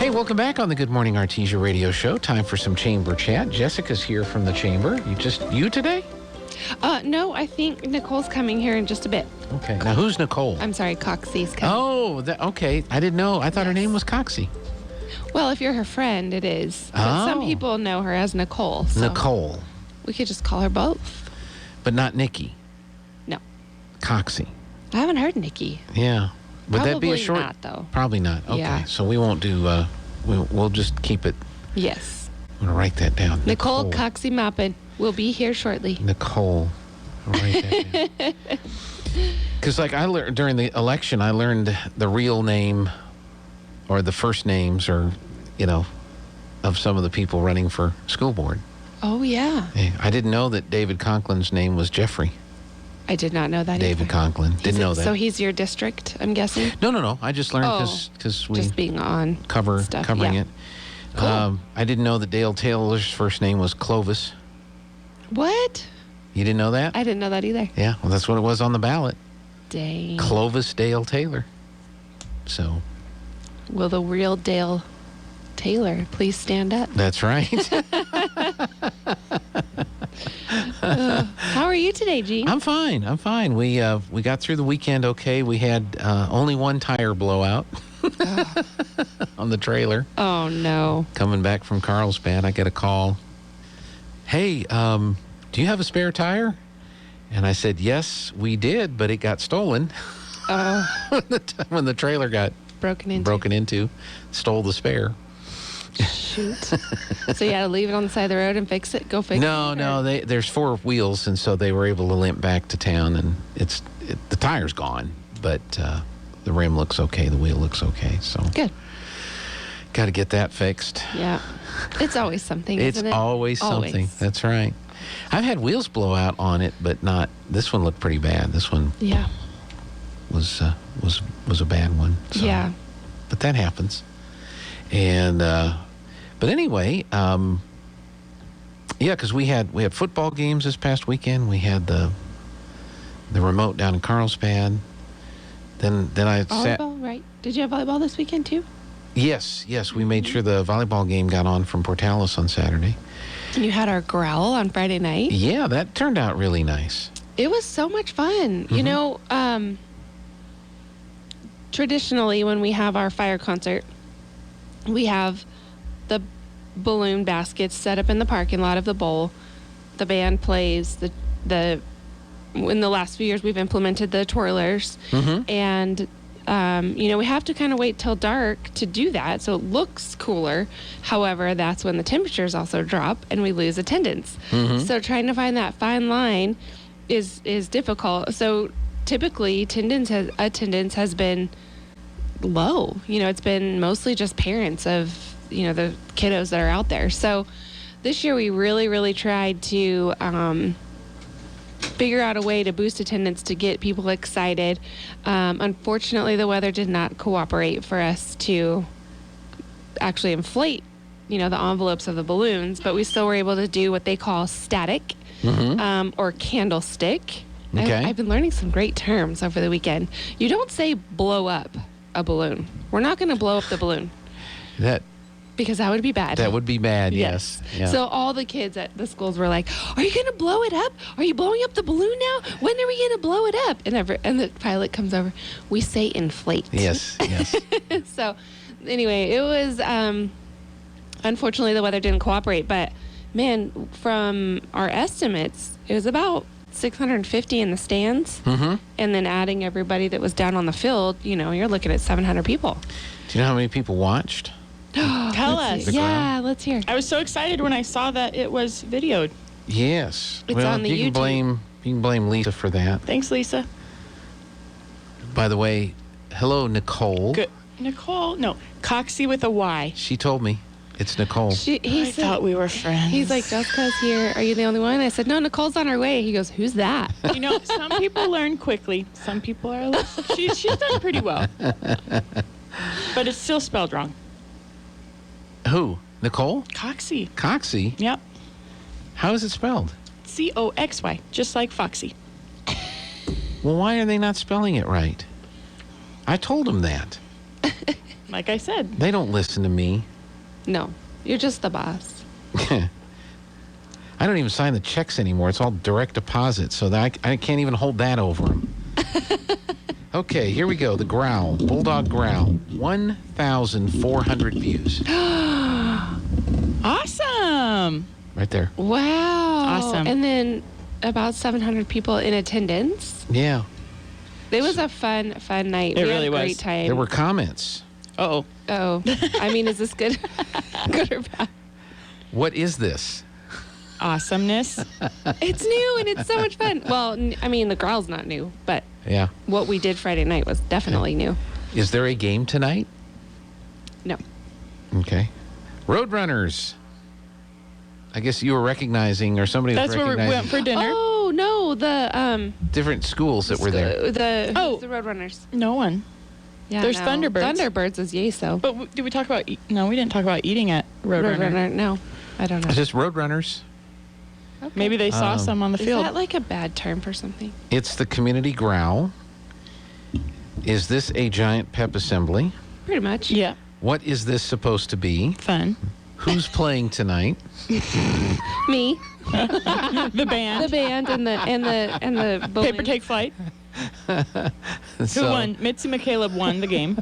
Hey, welcome back on the Good Morning Artesia radio show. Time for some chamber chat. Jessica's here from the chamber. You today? No, I think Nicole's coming here in just a bit. Okay. Now, who's Nicole? I'm sorry, Coxy's coming. Oh, okay. I didn't know. I thought her name was Coxy. Well, if you're her friend, it is. But some people know her as Nicole. So Nicole. We could just call her both. But not Nikki. No. Coxy. I haven't heard Nikki. Yeah. Would that be a short? Probably not, though. Probably not. Okay. Yeah. So we won't do, we'll just keep it. Yes. I'm going to write that down. Nicole Coxy Maupin will be here shortly. Nicole. I'll write that down. Because, I learned during the election, I learned the real name or the first names or, of some of the people running for school board. Oh, yeah. I didn't know that David Conklin's name was Jeffrey. I did not know that David either. Conklin. Didn't know that. So he's your district, I'm guessing? No. I just learned because we just being on covering it. Cool. I didn't know that Dale Taylor's first name was Clovis. What? You didn't know that? I didn't know that either. Yeah, well, that's what it was on the ballot. Dang. Clovis Dale Taylor. So. Will the real Dale Taylor please stand up? That's right. How are you today, Gene? I'm fine. We got through the weekend okay. We had only one tire blowout on the trailer. Oh, no. Coming back from Carlsbad, I get a call. Hey, do you have a spare tire? And I said, yes, we did, but it got stolen. When the trailer got broken into, stole the spare. Shoot. So you had to leave it on the side of the road and fix it? Go fix it? No. There's four wheels, and so they were able to limp back to town, and the tire's gone, but the rim looks okay, the wheel looks okay. So good. Got to get that fixed. Yeah. It's always something, isn't it? It's always something. That's right. I've had wheels blow out on it, but not. This one looked pretty bad. This one. Yeah. Was a bad one. So. Yeah. But that happens. And but anyway, because we had football games this past weekend. We had the remote down in Carlsbad. Then I volleyball, right? Did you have volleyball this weekend too? Yes. We made sure the volleyball game got on from Portales on Saturday. And you had our growl on Friday night. Yeah, that turned out really nice. It was so much fun. Mm-hmm. Traditionally, when we have our fire concert, we have the balloon baskets set up in the parking lot of the bowl. The band plays. In the last few years, we've implemented the twirlers. Mm-hmm. And, we have to kind of wait till dark to do that, so it looks cooler. However, that's when the temperatures also drop and we lose attendance. Mm-hmm. So trying to find that fine line is difficult. So typically, attendance has been low. It's been mostly just parents of, the kiddos that are out there. So this year we really, really tried to figure out a way to boost attendance to get people excited. Unfortunately, the weather did not cooperate for us to actually inflate, the envelopes of the balloons, but we still were able to do what they call static or candlestick. Okay. I've been learning some great terms over the weekend. You don't say blow up a balloon. We're not going to blow up the balloon. Because that would be bad. That would be bad, yes. Yeah. So all the kids at the schools were like, are you going to blow it up? Are you blowing up the balloon now? When are we going to blow it up? And the pilot comes over. We say inflate. Yes. So anyway, it was, unfortunately, the weather didn't cooperate. But, man, from our estimates, it was about 650 in the stands. Mm-hmm. And then adding everybody that was down on the field, you're looking at 700 people. Do you know how many people watched? Tell us. Yeah, let's hear. I was so excited when I saw that it was videoed. Yes. It's on the YouTube. You can blame Lisa for that. Thanks, Lisa. By the way, hello, Nicole. Good. Nicole? No, Coxy with a Y. She told me it's Nicole. I thought we were friends. He's like, Jessica's here. Are you the only one? I said, no, Nicole's on her way. He goes, who's that? Some people learn quickly. Some people are less. She's done pretty well. But it's still spelled wrong. Who? Nicole? Coxy. Coxy? Yep. How is it spelled? Coxy, just like Foxy. Well, why are they not spelling it right? I told them that. Like I said. They don't listen to me. No, you're just the boss. I don't even sign the checks anymore. It's all direct deposit, so that I can't even hold that over them. Okay, here we go. The growl, Bulldog Growl, 1,400 views. Awesome. Right there. Wow. Awesome. And then about 700 people in attendance. Yeah. It was a fun night. It We really had a was. great time. There were comments. Uh-oh. Oh, I mean, is this good? Good or bad? What is this? Awesomeness. It's new and it's so much fun. Well, I mean, the growl's not new, but Yeah. what we did Friday night was definitely new. Is there a game tonight? No. Okay. Roadrunners. I guess you were recognizing, or somebody was That's where we recognizing went for dinner. Oh no, the different schools that were there. The Oh. the Roadrunners. No one. Yeah, There's no. Thunderbirds. Thunderbirds is Yeso. But did we talk about... No, we didn't talk about eating at Roadrunner. No, I don't know. It's just Roadrunners. Okay. Maybe they saw some on the Is field. that like a bad term for something? It's the community growl. Is this a giant pep assembly? Pretty much. Yeah. What is this supposed to be? Fun. Who's playing tonight? Me, The band. the band, and the balloon. Paper take flight. Who So- won? Mitzi McCaleb won the game.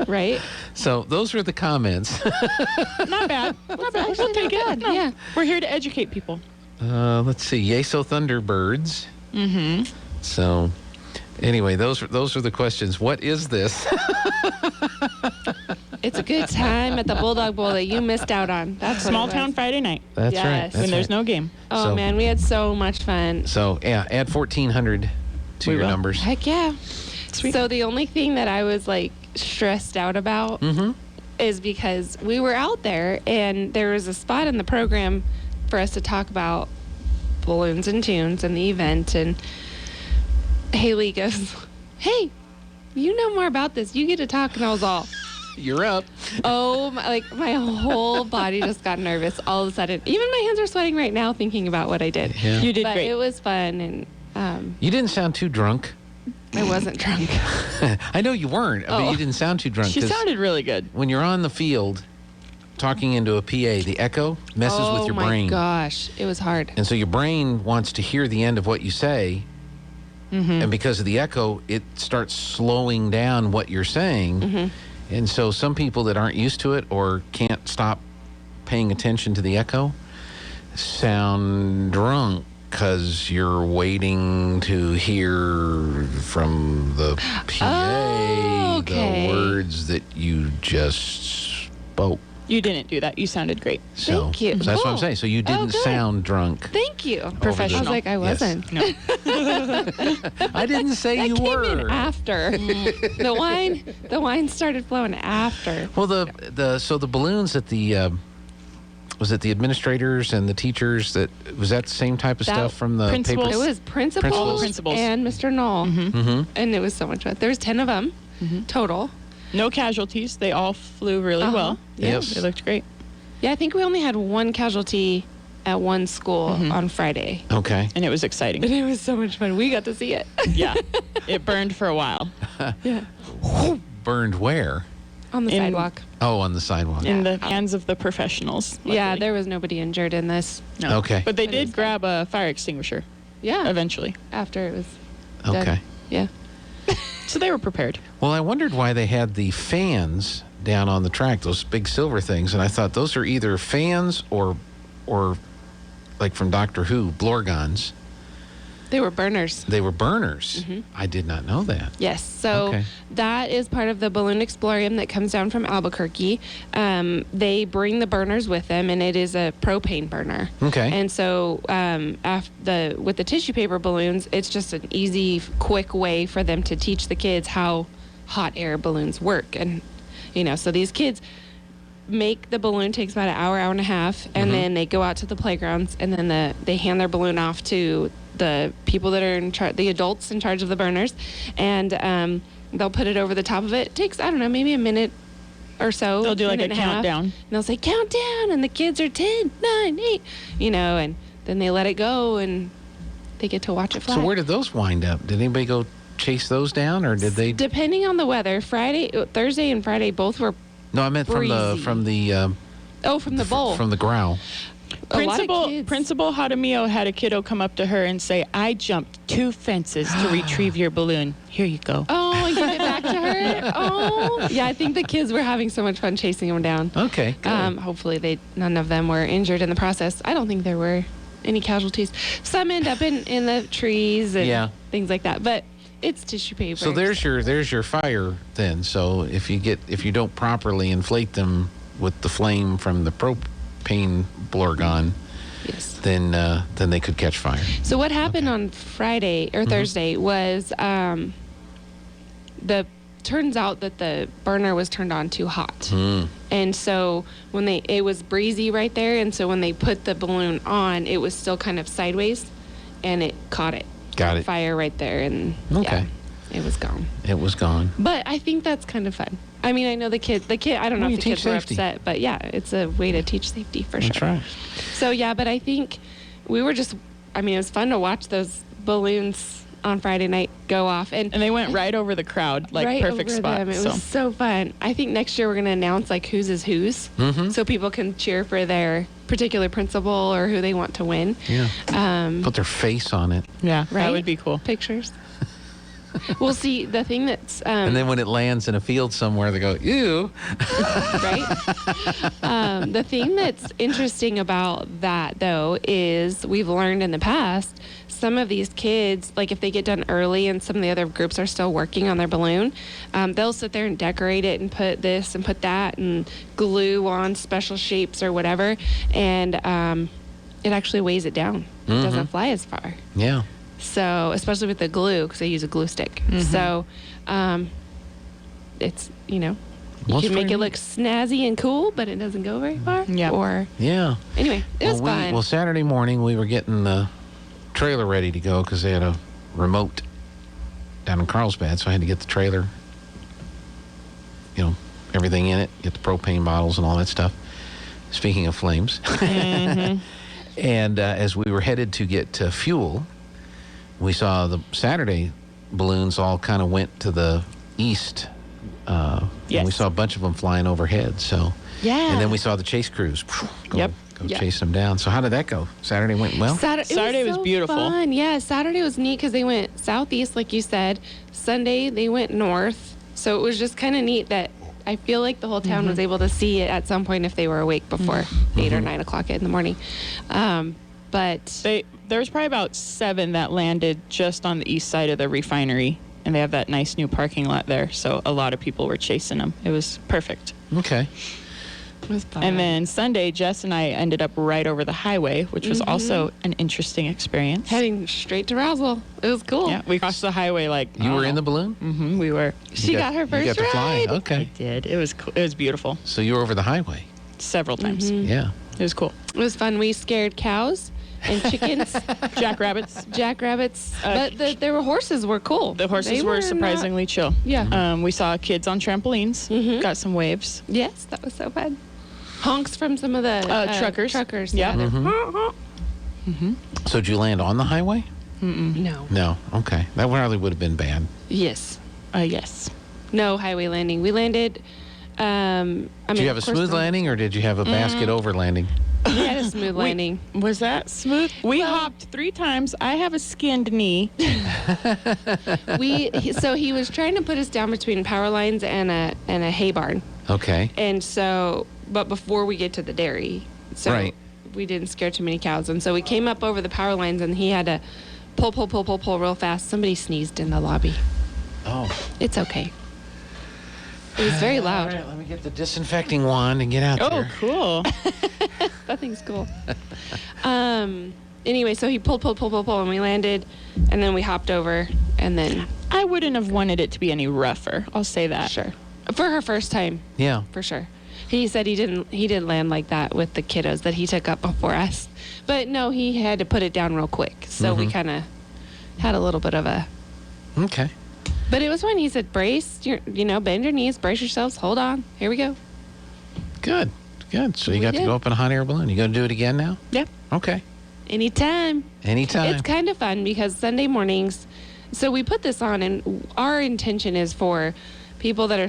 Right? So those were the comments. Not bad. Not bad. We'll take it. bad, No. yeah. We're here to educate people. Let's see. Yeso Thunderbirds. Mm-hmm. So anyway, those are the questions. What is this? It's a good time at the Bulldog Bowl that you missed out on. That's what Small it was. town Friday night That's Yes. right. That's when there's right. no game. Oh So- man, we had so much fun. So yeah, add 1,400 to We your will. numbers. Heck yeah. Sweet. So the only thing that I was like stressed out about is because we were out there and there was a spot in the program for us to talk about balloons and tunes and the event, and Haley goes, "Hey, you know more about this. You get to talk." And I was all, You're up. oh, my whole body just got nervous all of a sudden. Even my hands are sweating right now thinking about what I did. Yeah. You did But great. it was fun, and You didn't sound too drunk. I wasn't drunk. I know you weren't, but Oh. you didn't sound too drunk. She 'cause sounded really good. when you're on the field talking into a PA, the echo messes with your brain. Oh my gosh, it was hard. And so your brain wants to hear the end of what you say. And because of the echo, it starts slowing down what you're saying. And so some people that aren't used to it or can't stop paying attention to the echo sound drunk because you're waiting to hear from the PA Oh, okay. the words that you just spoke. You didn't do that. You sounded great. So, Thank you. so that's what I'm Oh. saying. So you Oh, didn't good. sound drunk. Thank you. Professional. I was like, I Yes. wasn't. No. I didn't say That you came were. in after. The wine started flowing after. Well, so the balloons at the was it the administrators and the teachers that was that the same type of That- stuff from the Principals. paper? It was principals, All the principals. and Mr. Knoll, Mm-hmm. and it was so much fun. There was 10 of them total. No casualties. They all flew really Uh-huh. well. Yep. They looked great. Yeah, I think we only had one casualty at one school on Friday. Okay. And it was exciting. But it was so much fun. We got to see it. Yeah. It burned for a while. Yeah. Burned where? On the In- sidewalk. Oh, on the sidewalk. In the hands of the professionals. Yeah, luckily. there was nobody injured in this. No. Okay. But they But it was did grab a fire extinguisher Yeah. eventually. After it was done. Okay. Yeah. So they were prepared. Well, I wondered why they had the fans down on the track, those big silver things, and I thought those are either fans or like from Doctor Who, blorgons. They were burners. They were burners. I did not know that. Yes. So Okay. that is part of the Balloon Explorium that comes down from Albuquerque. They bring the burners with them, and it is a propane burner. Okay. And so with the tissue paper balloons, it's just an easy, quick way for them to teach the kids how hot air balloons work. And, so these kids make the balloon, takes about an hour and a half, and then they go out to the playgrounds, and then they hand their balloon off to the people that are in charge, the adults in charge of the burners, and they'll put it over the top of it. It takes, I don't know, maybe a minute or so. They'll do like minute a and half, countdown. and they'll say, count down, and the kids are 10, 9, 8, and then they let it go, and they get to watch it fly. So where did those wind up? Did anybody go chase those down, or did they? Depending on the weather, Thursday and Friday both were No, I meant Breezy. from the from the bowl. from the growl. A lot of kids. Principal Hadamio had a kiddo come up to her and say, "I jumped 2 fences to retrieve your balloon. Here you go." Oh, you give it back to her? Oh. Yeah, I think the kids were having so much fun chasing him down. Okay. Good. Hopefully none of them were injured in the process. I don't think there were any casualties. Some end up in the trees and things like that, but it's tissue paper. So there's your fire then. So if you don't properly inflate them with the flame from the propane blorgon, yes, then they could catch fire. So what happened on Friday or Thursday was turns out that the burner was turned on too hot. And so it was breezy right there, and so when they put the balloon on, it was still kind of sideways, and it caught it. Got it. Fire right there, and Okay. it was gone. It was gone. But I think that's kind of fun. I mean, I know the kid, I don't know Well, if the you kids teach were safety. upset, but yeah, it's a way to teach safety for That's sure. right. So yeah, but I think it was fun to watch those balloons on Friday night go off. And And they went right over the crowd, like right perfect over spot. them. It was so fun. I think next year we're going to announce like whose is whose, so people can cheer for their particular principal or who they want to win. Yeah. Put their face on it. Yeah, Right? that would be cool. Pictures. We'll see. The thing that's And then when it lands in a field somewhere, they go, ew. right? The thing that's interesting about that, though, is we've learned in the past, some of these kids, like if they get done early and some of the other groups are still working on their balloon, they'll sit there and decorate it and put this and put that and glue on special shapes or whatever, and it actually weighs it down. It doesn't fly as far. Yeah. So, especially with the glue, because they use a glue stick. So, it's, you Well, can it's make pretty it look snazzy and cool, but it doesn't go very far. Yeah. Or, Yeah. anyway, it was fun. Well, Saturday morning, we were getting the trailer ready to go because they had a remote down in Carlsbad, so I had to get the trailer, everything in it, get the propane bottles and all that stuff. Speaking of flames. And as we were headed to get fuel, we saw the Saturday balloons all kind of went to the east. And we saw a bunch of them flying overhead. So, yeah. And then we saw the chase crews go Yep. chase them down. So how did that go? Saturday went well? Saturday was so beautiful. Fun. Yeah, Saturday was neat because they went southeast, like you said. Sunday, they went north. So it was just kind of neat that I feel like the whole town was able to see it at some point if they were awake before 8 or 9 o'clock in the morning. But There was probably about 7 that landed just on the east side of the refinery, and they have that nice new parking lot there. So a lot of people were chasing them. It was perfect. Okay. it was fun. And then Sunday, Jess and I ended up right over the highway, which was also an interesting experience. heading straight to Roswell. It was cool. Yeah, we crossed the highway like You were in the balloon? Mm-hmm, we were. She got her first You got to fly. ride. Okay. Did it was cool. It was beautiful So you were over the highway. several times. Yeah. It was cool. It was fun. We scared cows and chickens, Jackrabbits. jackrabbits, but there were horses were cool. The horses They were not- surprisingly chill. Yeah. We saw kids on trampolines. Got some waves. Yes, that was so fun. Honks from some of the Truckers. Truckers. Yeah. they're- So did you land on the highway? No. No. Okay. That probably would have been bad. Yes. Yes. No highway landing. We landed. Did you have a smooth landing or did you have a basket over landing? We had a smooth landing. Was that smooth? We hopped 3 times. I have a skinned knee. So he was trying to put us down between power lines and a hay barn. Okay. And so, but before we get to the dairy, so Right. we didn't scare too many cows. And so we came up over the power lines, and he had to pull real fast. Somebody sneezed in the lobby. Oh. It's okay. It was very loud. All right, let me get the disinfecting wand and get out Oh, there. cool. That thing's cool. Anyway, so he pulled, and we landed, and then we hopped over, and then I wouldn't have wanted it to be any rougher. I'll say that. sure, for her first time, Yeah. for sure. He said he didn't land like that with the kiddos that he took up before us, but no, he had to put it down real quick. So we kind of had a little bit of a. Okay. But it was fun. He said, brace, bend your knees, brace yourselves, hold on. Here we go. Good. Good. So you We got to did. go up in a hot air balloon. You going to do it again now? Yep. Okay. Anytime. Anytime. It's kind of fun because Sunday mornings, so we put this on, and our intention is for people that are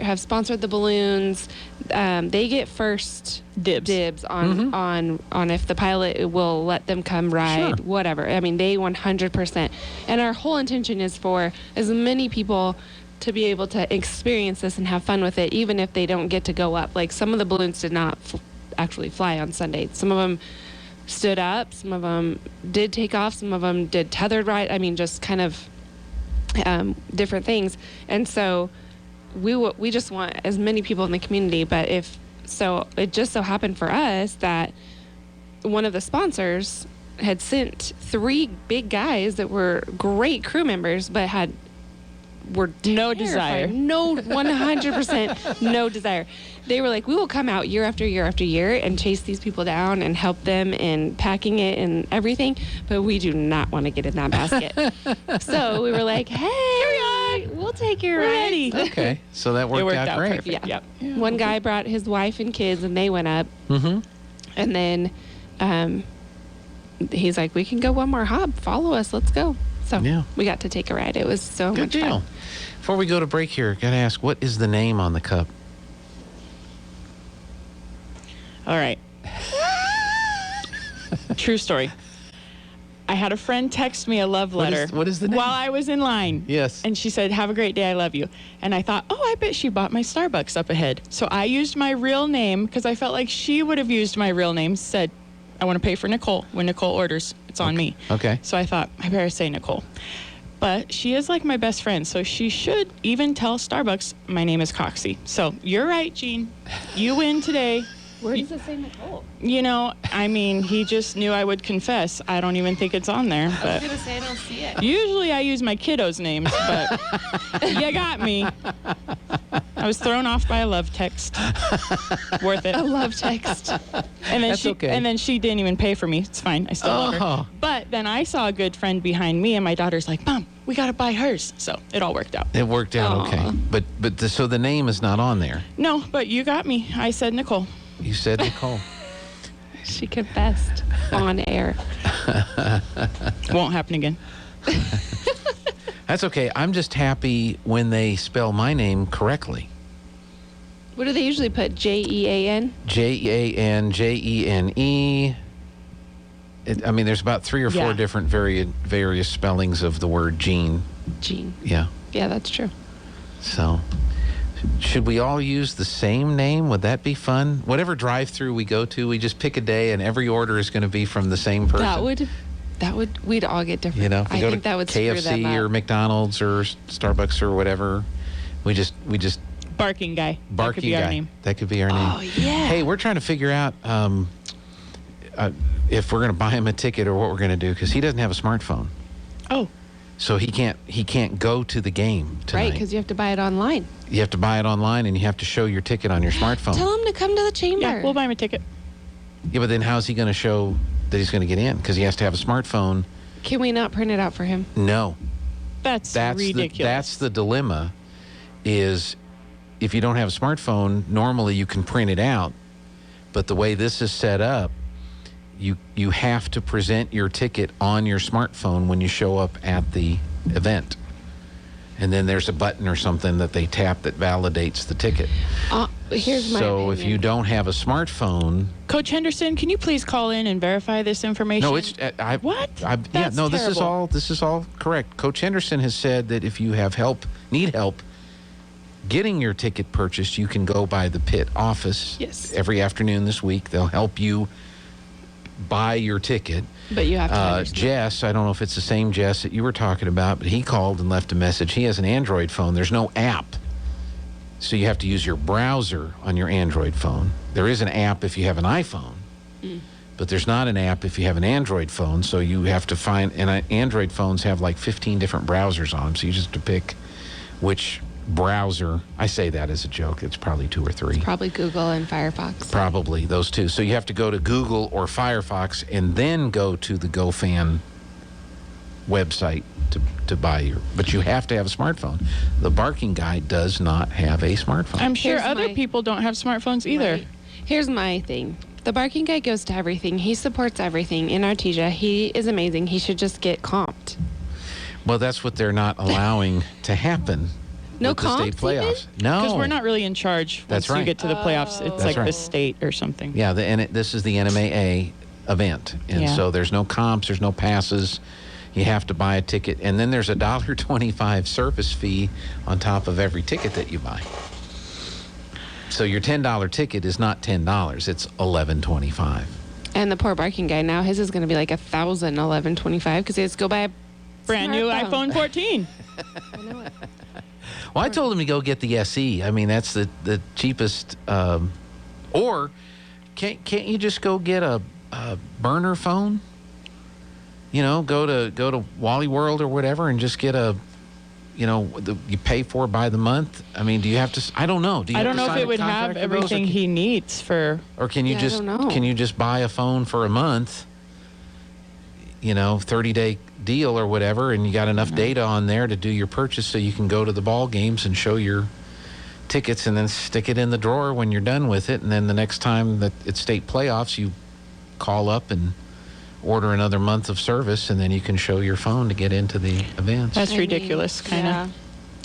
have sponsored the balloons, they get first dibs on if the pilot will let them come ride, Sure. whatever. I mean, they 100%. And our whole intention is for as many people to be able to experience this and have fun with it, even if they don't get to go up. Like, some of the balloons did not actually fly on Sunday. Some of them stood up, some of them did take off, some of them did tethered ride. I mean, just kind of different things. And so we just want as many people in the community. But it just so happened for us that one of the sponsors had sent 3 big guys that were great crew members, but were No terrified. desire. No, 100% no desire. They were like, we will come out year after year after year and chase these people down and help them in packing it and everything, but we do not want to get in that basket. So we were like, hey, we'll take your ride. Okay, so that worked, out great. perfect. Yeah. Yep. One guy brought his wife and kids, and they went up. Mm-hmm. And then he's like, we can go one more hop. Follow us. Let's go. So Yeah. we got to take a ride. It was so Good much deal. fun. Before we go to break here, gotta ask, what is the name on the cup? All right. True story. I had a friend text me a love letter. What is the name? While I was in line. Yes. And she said, have a great day, I love you. And I thought, I bet she bought my Starbucks up ahead. So I used my real name because I felt like she would have used my real name, said, I want to pay for Nicole. When Nicole orders, it's on me. Okay. So I thought, I better say Nicole. But she is like my best friend, so she should even tell Starbucks my name is Coxy. So you're right, Gene. You win today. Where does it say Nicole? You know, I mean, he just knew I would confess. I don't even think it's on there. I But was going to say I don't see it. usually I use my kiddos' names, but you got me. I was thrown off by a love text. Worth it. A love text. And then That's okay. And then she didn't even pay for me. It's fine. I still love her. Oh. But then I saw a good friend behind me, and my daughter's like, Mom, we got to buy hers. So it all worked out. It worked out Aw. okay. But so the name is not on there. No, but you got me. I said Nicole. You said Nicole. She confessed on air. Won't happen again. That's okay. I'm just happy when they spell my name correctly. What do they usually put? Jean? Janjene. I mean, there's about 3 or 4 Yeah. different various spellings of the word Gene. Jean. Yeah. Yeah, that's true. So, should we all use the same name? Would that be fun? Whatever drive-through we go to, we just pick a day, and every order is going to be from the same person. We'd all get different. You know, if we I go think to that would screw them KFC or up. McDonald's or Starbucks or whatever. We just Barking guy. That barking could be guy. our name. That could be our name. Oh, yeah. Hey, we're trying to figure out if we're going to buy him a ticket or what we're going to do, because he doesn't have a smartphone, Oh, so he can't go to the game tonight. Right, because you have to buy it online. You have to buy it online, and you have to show your ticket on your smartphone. Tell him to come to the chamber. yeah, we'll buy him a ticket. Yeah, but then how's he going to show that he's going to get in? Because he has to have a smartphone. Can we not print it out for him? No. That's ridiculous. That's the dilemma, is if you don't have a smartphone, normally you can print it out. But the way this is set up, you have to present your ticket on your smartphone when you show up at the event. And then there's a button or something that they tap that validates the ticket. Here's my So if opinion. you don't have a smartphone, Coach Henderson, can you please call in and verify this information? no, it's What? yeah, That's no, terrible. this is all correct. Coach Henderson has said that if you have need help getting your ticket purchased, you can go by the pit office. Yes. Every afternoon this week, they'll help you buy your ticket. But you have to understand. Jess, I don't know if it's the same Jess that you were talking about, but he called and left a message. He has an Android phone. There's no app. So you have to use your browser on your Android phone. There is an app if you have an iPhone, but there's not an app if you have an Android phone. So you have to find, and Android phones have like 15 different browsers on them. So you just have to pick which browser. I say that as a joke. It's probably 2 or 3. Probably Google and Firefox. Probably those 2. So you have to go to Google or Firefox and then go to the GoFan website to buy your. But you have to have a smartphone. The barking guy does not have a smartphone. I'm sure Here's other my- people don't have smartphones either. Right. Here's my thing. The barking guy goes to everything. He supports everything in Artesia. He is amazing. He should just get comped. Well, that's what they're not allowing to happen. No with the state comps even? playoffs. No, Because we're not really in charge That's once you right. get to the playoffs. It's That's like right. the state or something. Yeah, this is the NMAA event, and Yeah. so there's no comps, there's no passes. You have to buy a ticket, and then there's a $1.25 service fee on top of every ticket that you buy. So your $10 ticket is not $10; it's $11.25. And the poor barking guy now, his is going to be like $1,011.25 because he has to go buy a Brand new iPhone 14. I know it. Well, I told him to go get the SE. I mean, that's the cheapest. Or can't you just go get a burner phone? You know, go to Wally World or whatever and just get a, you pay for it by the month. I mean, do you have to? I don't know. Do you I have don't to know if sign it a would contract have for those, everything he needs for. or can you Yeah, I just don't know. can you just buy a phone for a month? 30-day deal or whatever, and you got enough data on there to do your purchase so you can go to the ball games and show your tickets and then stick it in the drawer when you're done with it. And then the next time that it's state playoffs, you call up and order another month of service, and then you can show your phone to get into the events. That's ridiculous, kind of. Yeah.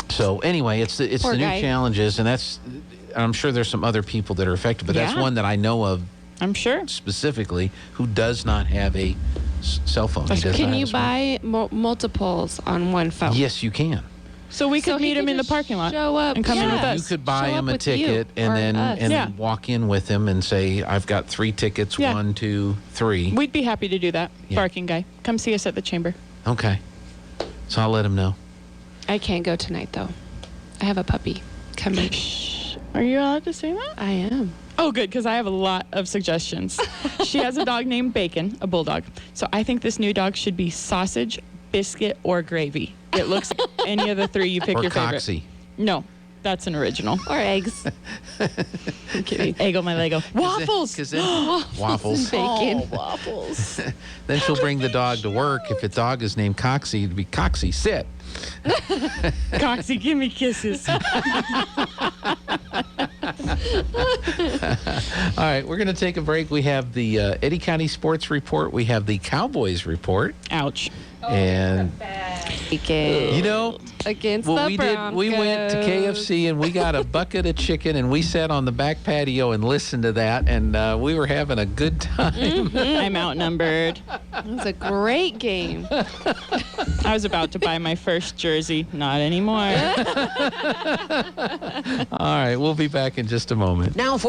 So anyway, it's the Poor new guy. challenges, and I'm sure there's some other people that are affected, but that's Yeah. one that I know of I'm sure. specifically who does not have a cell phone. He does Can not you have a smartphone. buy multiples on one phone? Yes, you can. So we So could he meet could him in the just parking lot show up. and come in with Yeah. us. You could buy Show him up a with you ticket and or then us. Yeah. walk in with him and say, "I've got 3 tickets. Yeah. 1, 2, 3." We'd be happy to do that. Yeah. Barking guy. Come see us at the chamber. Okay. So I'll let him know. I can't go tonight, though. I have a puppy coming. Are you allowed to say that? I am. Oh, good, because I have a lot of suggestions. She has a dog named Bacon, a bulldog. So I think this new dog should be sausage, biscuit, or gravy. It looks like any of the 3 you pick Or your favorite. Coxy. No, that's an original. Or eggs. I'm kidding. Eggo my Lego. Waffles. Because then waffles. Bacon. Oh, waffles. Then she'll bring the dog to work. If the dog is named Coxy, it'd be Coxy, sit. Coxy, give me kisses. All right, we're going to take a break. We have the Eddy County Sports Report. We have the Cowboys Report. Ouch. And, Bacon. Against what the we did, we went to Broncos. KFC and we got a bucket of chicken and we sat on the back patio and listened to that, and we were having a good time. I'm outnumbered. It was a great game. I was about to buy my first jersey. Not anymore. All right, we'll be back in just a moment. Now for